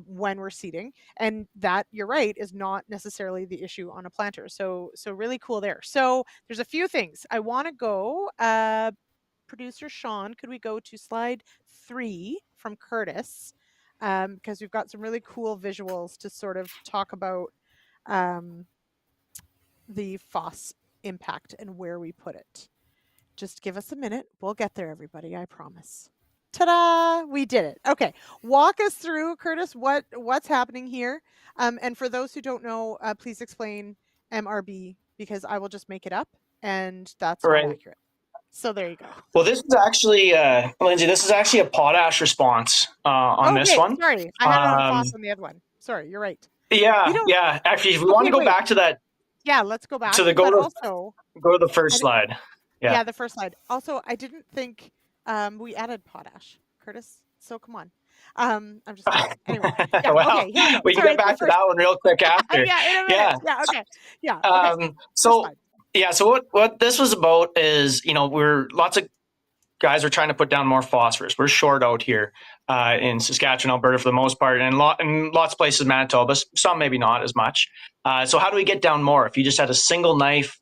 when we're seeding. And that, you're right, is not necessarily the issue on a planter. So really cool there. So there's a few things I want to go. Producer Sean, could we go to slide 3 from Curtis? Because we've got some really cool visuals to sort of talk about the phos impact and where we put it. Just give us a minute. We'll get there, everybody. I promise. Ta-da! We did it. Okay. Walk us through, Curtis, what's happening here. And for those who don't know, please explain MRB, because I will just make it up, and that's not accurate. So there you go. Well, this is actually, Lyndsey, this is actually a potash response on this one. Sorry. I had it on phos on the other one. Sorry, you're right. Yeah. Actually, if we want to go back to that. Yeah, let's go back. Go to the first slide. Yeah, the first slide. Also, I didn't think we added potash, Curtis. So come on. I'm just kidding. Anyway. Yeah, well, okay, we can get back to that one real quick after. Yeah, in a minute. Yeah. Okay. Yeah. Okay. So what this was about is, lots of guys are trying to put down more phosphorus. We're short out here in Saskatchewan, Alberta for the most part, and lots of places, Manitoba, some maybe not as much. So how do we get down more? If you just had a single knife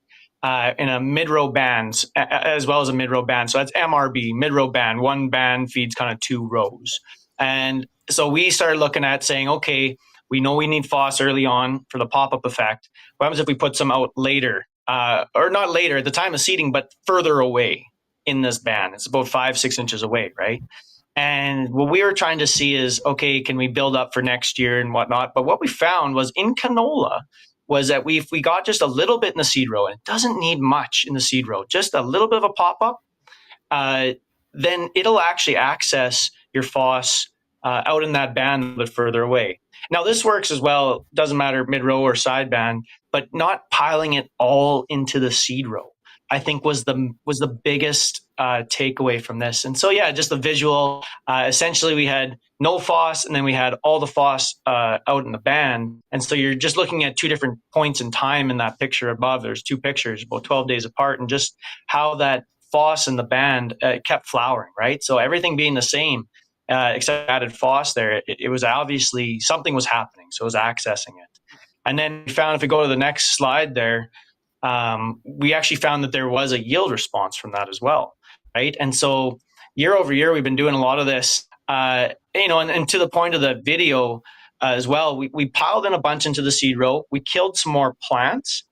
in a mid-row band as well as a mid-row band. So that's MRB, mid-row band. One band feeds kind of 2 rows. And so we started looking at saying, okay, we know we need FOSS early on for the pop-up effect. What happens if we put some out later, or not later at the time of seeding, but further away in this band? It's about 5-6 inches away, right? And what we were trying to see is, okay, can we build up for next year and whatnot? But what we found was in canola was that if we got just a little bit in the seed row, and it doesn't need much in the seed row, just a little bit of a pop-up, then it'll actually access your FOSS out in that band a bit further away. Now, this works as well, doesn't matter mid-row or side band, but not piling it all into the seed row, I think was the biggest takeaway from this. And so, yeah, just the visual, essentially we had no FOSS and then we had all the FOSS out in the band. And so you're just looking at 2 different points in time in that picture above. There's 2 pictures, about 12 days apart, and just how that FOSS in the band kept flowering, right? So everything being the same, except added FOSS there, it was obviously something was happening. So it was accessing it. And then we found, if we go to the next slide there, we actually found that there was a yield response from that as well, right? And so year over year, we've been doing a lot of this, and to the point of the video as well, we piled in a bunch into the seed row. We killed some more plants,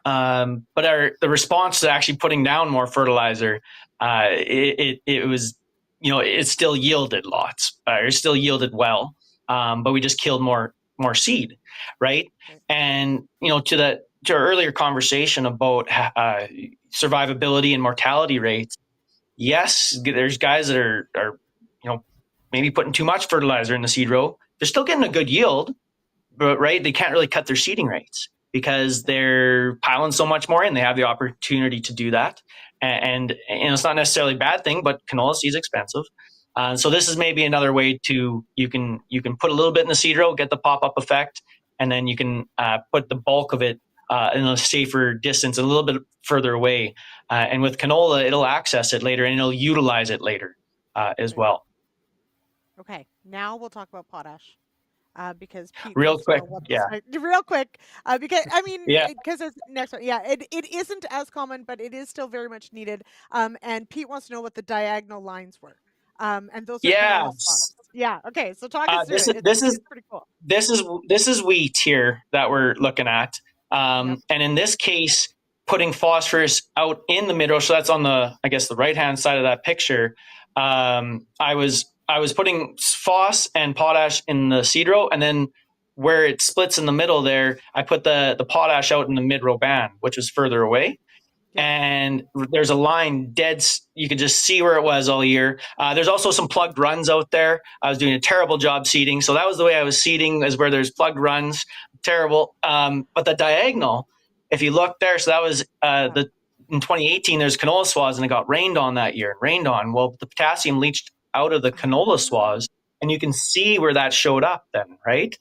but the response to actually putting down more fertilizer, it was, it still yielded lots, it still yielded well, but we just killed more seed, right? And to our earlier conversation about survivability and mortality rates, yes, there's guys that are maybe putting too much fertilizer in the seed row. They're still getting a good yield, but right, they can't really cut their seeding rates because they're piling so much more in. They have the opportunity to do that, and it's not necessarily a bad thing, but canola seed is expensive. So this is maybe another way to you can put a little bit in the seed row, get the pop-up effect, and then you can put the bulk of it in a safer distance, a little bit further away. And with canola, it'll access it later and it'll utilize it later as well. Okay, now we'll talk about potash. Because Pete real wants quick, to know what yeah, real quick, because I mean, yeah, because it's next one, yeah, it isn't as common, but it is still very much needed. And Pete wants to know what the diagonal lines were. And those are canola swaths. Yeah. Okay. So talk us through it. It's pretty cool. This is wheat here that we're looking at, and in this case, putting phosphorus out in the mid row. So that's on the right hand side of that picture. I was putting phos and potash in the seed row, and then where it splits in the middle there, I put the potash out in the mid row band, which was further away. Yeah. And there's a line dead. You could just see where it was all year. There's also some plugged runs out there. I was doing a terrible job seeding. So that was the way I was seeding, is where there's plugged runs. Terrible. But the diagonal, if you look there, so that was in 2018, there's canola swaths, and it got rained on that year. Well, the potassium leached out of the canola swaths, and you can see where that showed up then, right?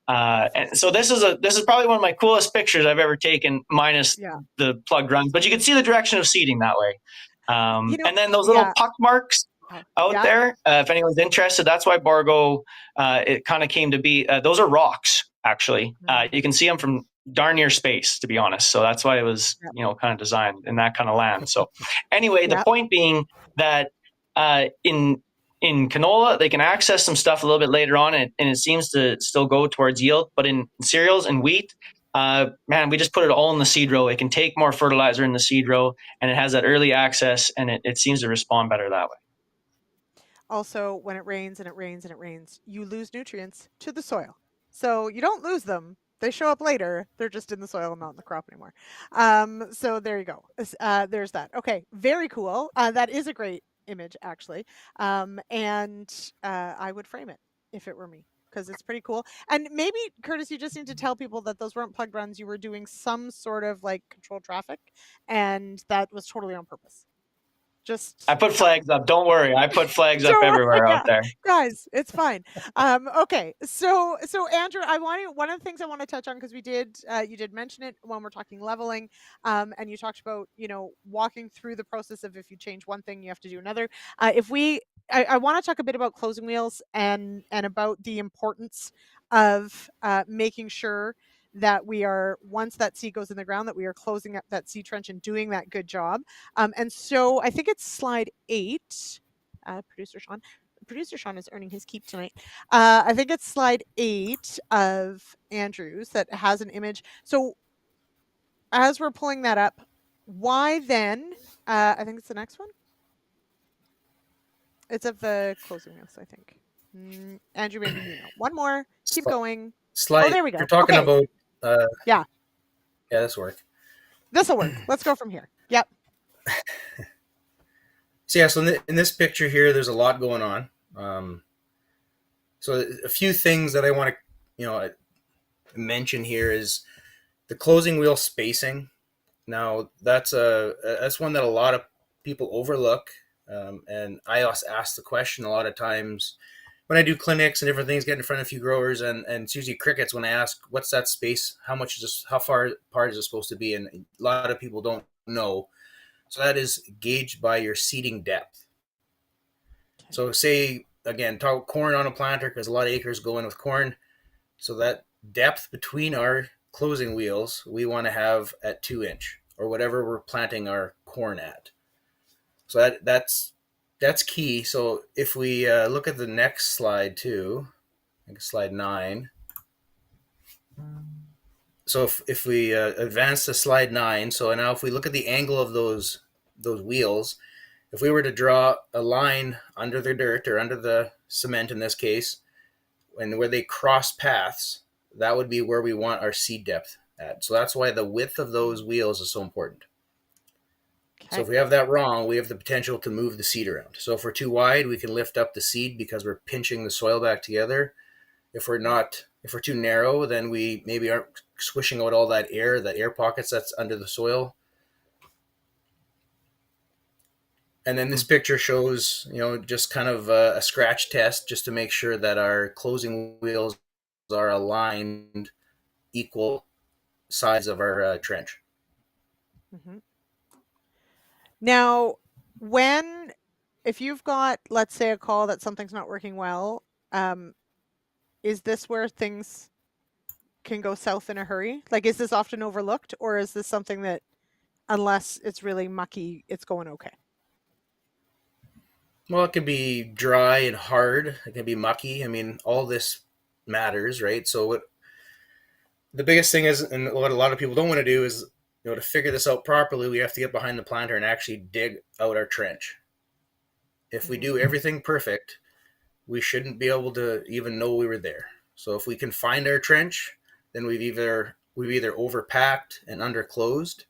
And so this is probably one of my coolest pictures I've ever taken, minus the plugged runs, but you can see the direction of seeding that way. And then those little puck marks out there, if anyone's interested, that's why Bourgault, it kind of came to be. Those are rocks, actually. You can see them from darn near space, to be honest. So that's why it was, kind of designed in that kind of land. So anyway, the point being that in canola, they can access some stuff a little bit later on, and it seems to still go towards yield. But in cereals and wheat, we just put it all in the seed row. It can take more fertilizer in the seed row, and it has that early access, and it seems to respond better that way. Also, when it rains and it rains and it rains, you lose nutrients to the soil. So you don't lose them. They show up later. They're just in the soil and not in the crop anymore. So there you go. There's that. Okay, very cool. That is a great image, actually. And I would frame it if it were me, because it's pretty cool. And maybe, Curtis, you just need to tell people that those weren't plugged runs. You were doing some sort of like controlled traffic, and that was totally on purpose. I put flags up. Don't worry. I put flags up everywhere out there. Guys, it's fine. Okay. So Andrew, one of the things I want to touch on, because you did mention it when we're talking leveling, and you talked about, walking through the process of, if you change one thing, you have to do another. I want to talk a bit about closing wheels and about the importance of making sure that we are, once that seed goes in the ground, that we are closing up that seed trench and doing that good job. And so I think it's slide 8, Producer Sean is earning his keep tonight. I think it's slide 8 of Andrew's that has an image. So as we're pulling that up, why then, I think it's the next one. It's of the closing wheels, I think. Andrew, maybe you know. One more. Keep going. Slide. Oh, there we go. You're talking Okay. about. Yeah. Yeah, this work. This'll work. Let's go from here. Yep. So yeah, so in this picture here, there's a lot going on. So a few things that I want to, mention here is the closing wheel spacing. Now that's one that a lot of people overlook, and I also ask the question a lot of times when I do clinics and different things, get in front of a few growers, and it's usually crickets when I ask, what's that space? How much is this? How far apart is it supposed to be? And a lot of people don't know. So that is gauged by your seeding depth. Okay. So say, again, talk corn on a planter, because a lot of acres go in with corn. So that depth between our closing wheels, we want to have at 2 inch or whatever we're planting our corn at. So that's key. So if we look at the next slide too, I think slide 9. So if we advance to slide 9, so now if we look at the angle of those wheels, if we were to draw a line under the dirt or under the cement in this case, and where they cross paths, that would be where we want our seed depth at. So that's why the width of those wheels is so important. Okay. So if we have that wrong, we have the potential to move the seed around. So if we're too wide, we can lift up the seed because we're pinching the soil back together. If we're too narrow, then we maybe aren't swishing out all that air pockets that's under the soil. And then this picture shows, just kind of a scratch test just to make sure that our closing wheels are aligned equal size of our trench. Mm-hmm. Now, if you've got, let's say, a call that something's not working well, is this where things can go south in a hurry? Like, is this often overlooked, or is this something that, unless it's really mucky, it's going okay? Well, it can be dry and hard. It can be mucky. I mean, all this matters, right? So the biggest thing is, and what a lot of people don't want to do is, to figure this out properly, we have to get behind the planter and actually dig out our trench. If we do everything perfect, we shouldn't be able to even know we were there. So if we can find our trench, then we've either overpacked and underclosed,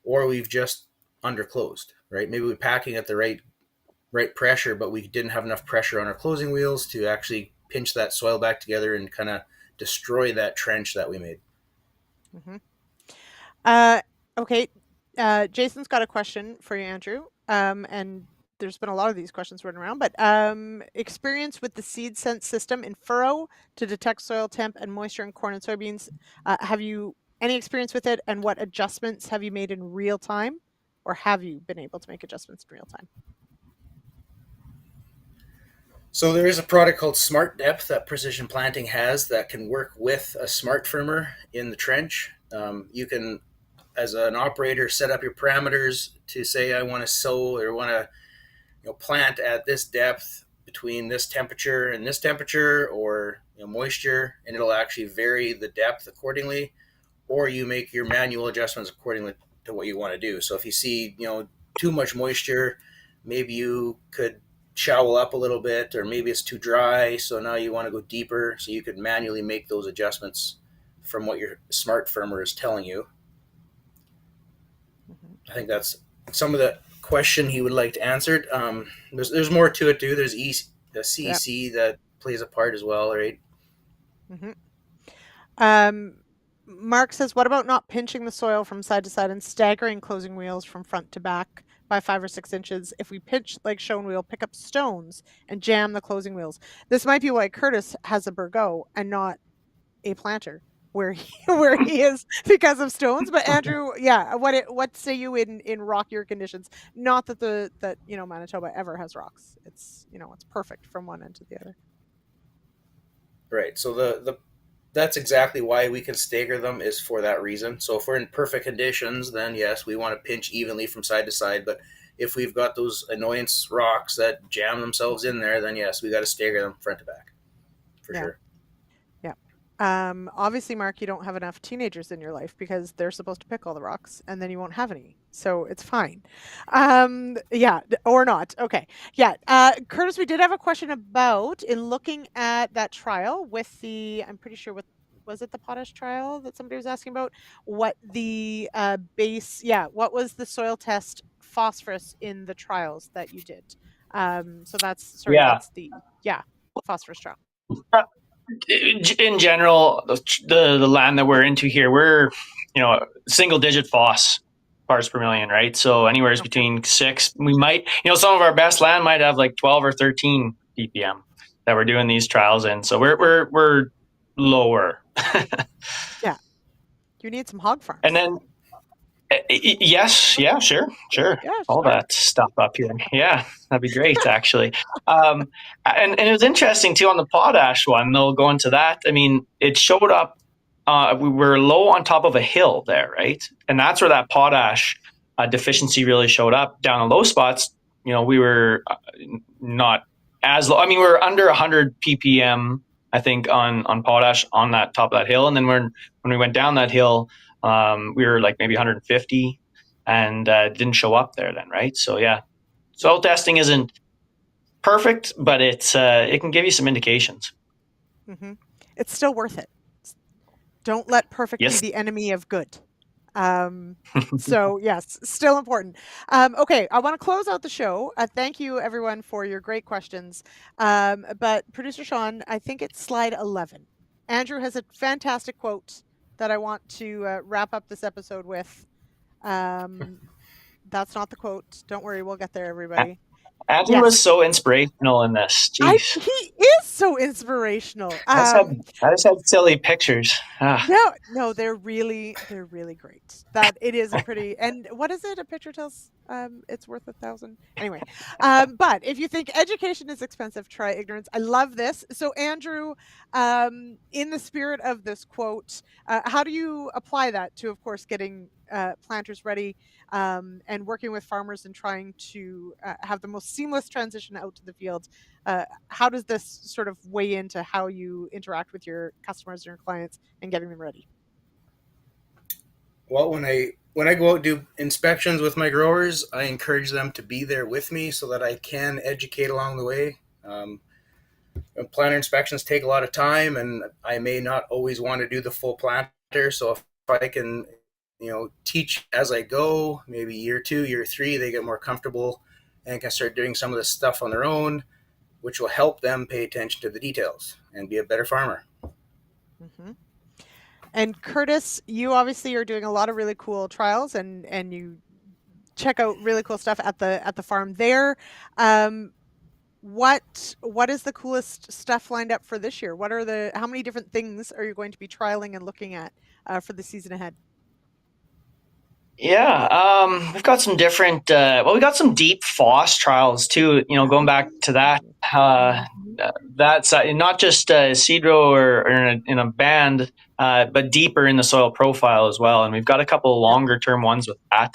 or we've just underclosed, right? Maybe we're packing at the right pressure, but we didn't have enough pressure on our closing wheels to actually pinch that soil back together and kind of destroy that trench that we made. Mm-hmm. Okay. Jason's got a question for you, Andrew. And there's been a lot of these questions running around, but experience with the seed sense system in furrow to detect soil temp and moisture in corn and soybeans. Have you any experience with it, and what adjustments have you made in real time, or have you been able to make adjustments in real time? So there is a product called Smart Depth that Precision Planting has that can work with a smart firmer in the trench. You can, as an operator, set up your parameters to say, I want to sow or want to plant at this depth between this temperature and this temperature, or moisture, and it'll actually vary the depth accordingly, or you make your manual adjustments accordingly to what you want to do. So if you see too much moisture, maybe you could shower up a little bit, or maybe it's too dry, so now you want to go deeper, so you could manually make those adjustments from what your smart firmer is telling you. I think that's some of the question he would like to answer. There's more to it too. There's CEC that plays a part as well, right? Mm-hmm. Mark says, what about not pinching the soil from side to side and staggering closing wheels from front to back by 5 or 6 inches? If we pinch like shown, we'll pick up stones and jam the closing wheels. This might be why Curtis has a Bourgault and not a planter where he is because of stones. But Andrew, what say you in rockier conditions? Not that Manitoba ever has rocks. It's it's perfect from one end to the other. Right. So the that's exactly why we can stagger them, is for that reason. So if we're in perfect conditions, then yes, we want to pinch evenly from side to side. But if we've got those annoyance rocks that jam themselves in there, then yes, we got to stagger them front to back, for Yeah. sure. Yeah. Obviously, Mark, you don't have enough teenagers in your life because they're supposed to pick all the rocks and then you won't have any. So it's fine. Yeah, or not. Okay. Yeah. Curtis, we did have a question about, in looking at that trial with the, I'm pretty sure, was it the potash trial that somebody was asking about? What the what was the soil test phosphorus in the trials that you did? So that's Yeah. the, phosphorus trial. In general, the land that we're into here, we're, single digit phos parts per million, right? So anywhere Okay. between 6, we might, some of our best land might have like 12 or 13 ppm that we're doing these trials in. So we're lower. Yeah. You need some hog farms. And then yes, yeah, sure, Yeah, all sure. that stuff up here. Yeah, that'd be great, actually. And it was interesting too on the potash one. They'll go into that. I mean, it showed up. We were low on top of a hill there, right? And that's where that potash deficiency really showed up. Down in low spots, we were not as low. I mean, we were under 100 ppm, I think, on potash on that top of that hill. And then when we went down that hill, we were like maybe 150, and didn't show up there then, right? So yeah, soil testing isn't perfect, but it can give you some indications. Mm-hmm. It's still worth it. Don't let perfect Yes. be the enemy of good. So yes, still important. Okay, I want to close out the show. Thank you everyone for your great questions. But producer Sean, I think it's slide 11. Andrew has a fantastic quote that I want to wrap up this episode with. That's not the quote. Don't worry, we'll get there, everybody. Andrew was so inspirational in this. Jeez. He is so inspirational. I just had silly pictures. No, they're really great. That it is a pretty, and what is it? A picture tells it's worth 1,000. Anyway, but if you think education is expensive, try ignorance. I love this. So Andrew, in the spirit of this quote, how do you apply that to, of course, getting planters ready and working with farmers and trying to have the most seamless transition out to the field? How does this sort of weigh into how you interact with your customers and your clients and getting them ready? Well, when I go out and do inspections with my growers, I encourage them to be there with me so that I can educate along the way. Planter inspections take a lot of time, and I may not always want to do the full planter. So if I can, teach as I go, maybe year 2, year 3, they get more comfortable and can start doing some of this stuff on their own, which will help them pay attention to the details and be a better farmer. Mm-hmm. And Curtis, you obviously are doing a lot of really cool trials, and you check out really cool stuff at the farm there. What is the coolest stuff lined up for this year? How many different things are you going to be trialing and looking at for the season ahead? Yeah, we've got some different. We got some deep phos trials too. Going back to that. That's not just seed row or in a band, but deeper in the soil profile as well. And we've got a couple longer term ones with that,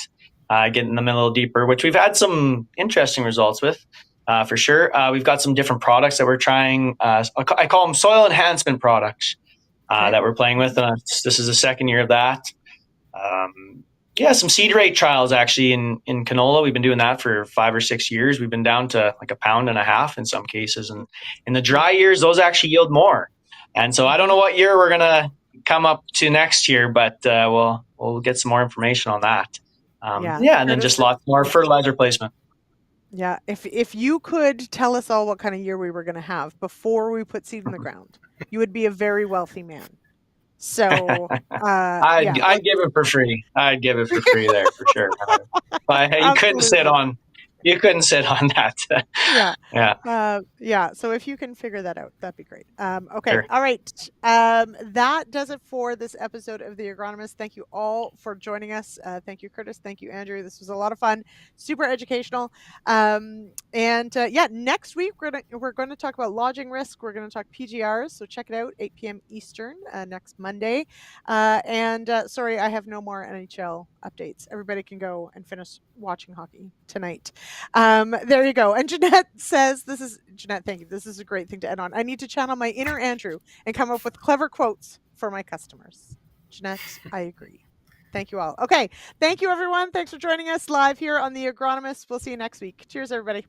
getting them a little deeper, which we've had some interesting results with, for sure. We've got some different products that we're trying. I call them soil enhancement products that we're playing with. And this is the second year of that. Some seed rate trials actually in canola. We've been doing that for 5 or 6 years. We've been down to like 1.5 pounds in some cases. And in the dry years, those actually yield more. And so I don't know what year we're going to come up to next year, but we'll get some more information on that. And then just lots more fertilizer placement. Yeah, if you could tell us all what kind of year we were going to have before we put seed in the ground, you would be a very wealthy man. So I'd give it for free. I'd give it for free there for sure. But you couldn't sit on You couldn't sit on that. Yeah. Yeah. Yeah. So if you can figure that out, that'd be great. Okay. Sure. All right. That does it for this episode of The Agronomist. Thank you all for joining us. Thank you, Curtis. Thank you, Andrew. This was a lot of fun, super educational. Next week we're going to talk about lodging risk. We're going to talk PGRs. So check it out, 8 p.m. Eastern next Monday. Sorry, I have no more NHL updates. Everybody can go and finish watching hockey tonight. There you go. And Jeanette says, Jeanette, thank you. This is a great thing to end on. I need to channel my inner Andrew and come up with clever quotes for my customers. Jeanette, I agree. Thank you all. Okay. Thank you, everyone. Thanks for joining us live here on The Agronomist. We'll see you next week. Cheers, everybody.